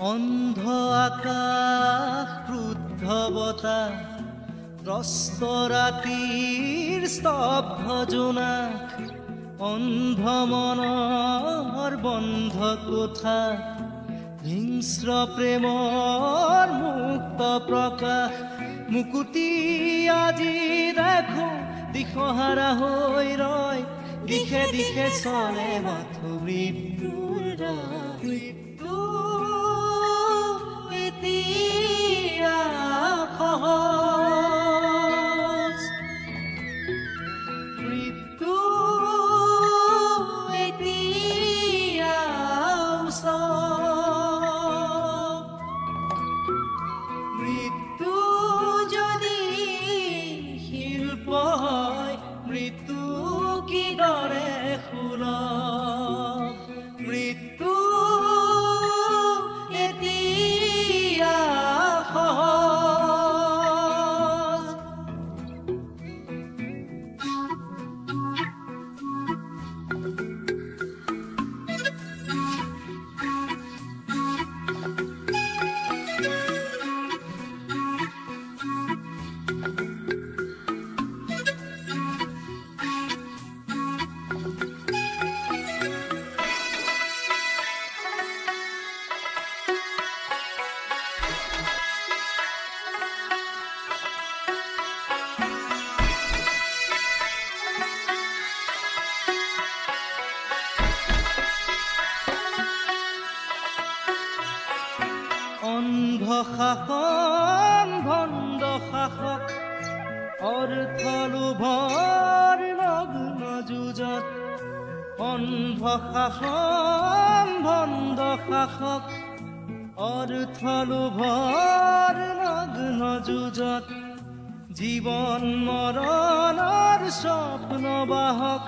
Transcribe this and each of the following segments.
অন্ধ আকাশ ক্ৰুদ্ধ বতাহ ত্ৰস্ত ৰাতিৰ স্তব্ধ জোনাক অন্ধ মনৰ বন্ধ কোঠা হিংস্ৰ প্ৰেমৰ মুক্ত প্ৰকাশ মুকুতি আজি দেখো দিশহাৰা হৈ ৰয় দিশে দিশে চলে মাথো মৃত্যুৰ মৃত্যু এতিয়া সহজ মৃত্যু এতিয়া ওচৰ মৃত্যু যদি শিল্প হয় মৃত্যু কিদৰে সুলভ মৃত্যু এতিয়া সহজ অন্ধ শাসন ভণ্ড শাসক অৰ্থ লোভৰ নগ্ন যুঁজত অন্ধ শাসন ভণ্ড শাসক অৰ্থ লোভৰ নগ্ন যুঁজত জীৱন মৰণৰ স্বপ্ন বাহক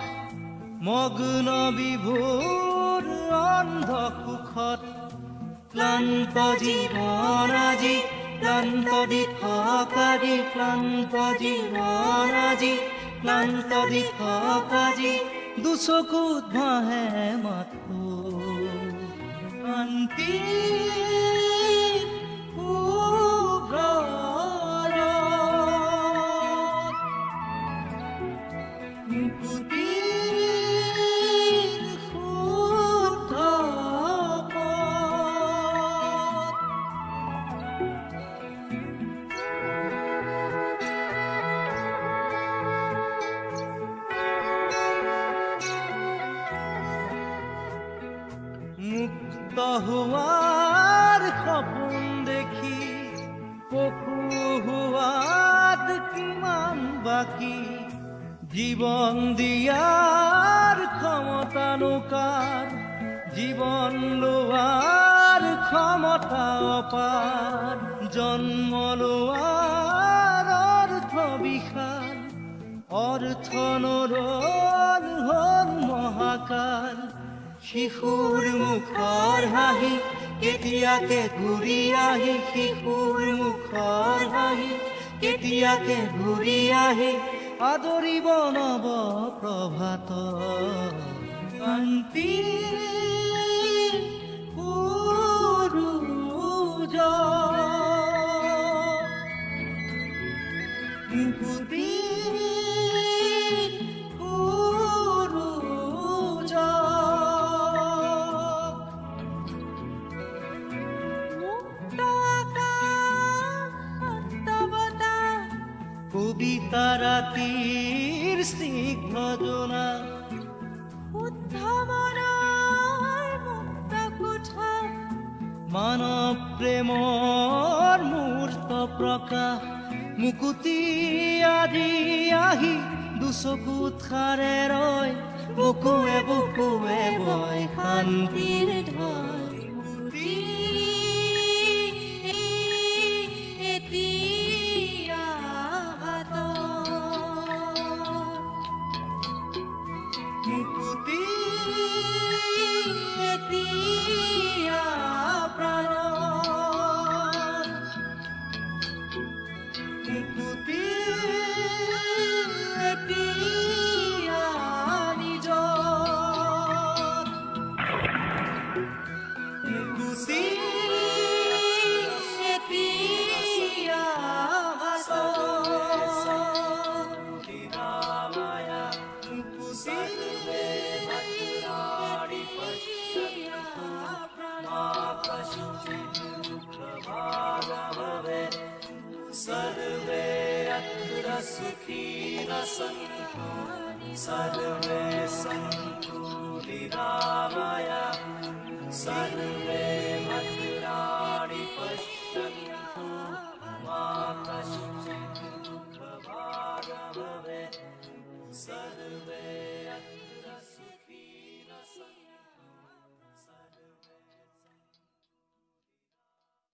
মগ্ন বিভোৰ অন্ধ সুখত ক্লান্ত জীবন আজি ক্লান্ত দিশক আজি ক্লান্ত জীবন আজি ক্লান্ত দিশক আজি দুচকুত ভাহে মাথো শান্তি মুকুতি মুক্ত হোৱাৰ সপোন দেখি পশু হোৱাত কিমান বাকী জীৱন দিয়াৰ ক্ষমতা নোকাৰ জীৱন লোৱাৰ ক্ষমতা অপাৰ জন্ম লোৱাৰ অৰ্থ বিশাল অৰ্থ নৰল হ'ল মহাকাল শিশুৰ মুখৰ হাঁহি কেতিয়াকে ঘূৰি আহি শিশুৰ মুখৰ হাঁহি কেতিয়াকে ঘূৰি আহি আদৰিব নৱ প্ৰভাত শান্তি সূৰুজ মুকুতি কবিতা ৰাতিৰ স্নিগ্ধ জোনা শুদ্ধ মনৰ মুক্ত কোঠা মানৱ প্ৰেমৰ মূৰ্ত প্ৰকাশ মুকুতি আজি আহি দুচকুত খাৰে ৰয় বুকুৱে বুকুৱে বয় শান্তিৰ ঢল মুকুতি এতিয়া প্ৰাণ মুকুতি এতিয়া নিজৰ सुखी सन्तु सर्वे सन्तु निरामयाः सर्वे भद्राणि पश्यन्तु मा कश्चित् दुःखभाग् भवेत् सर्वे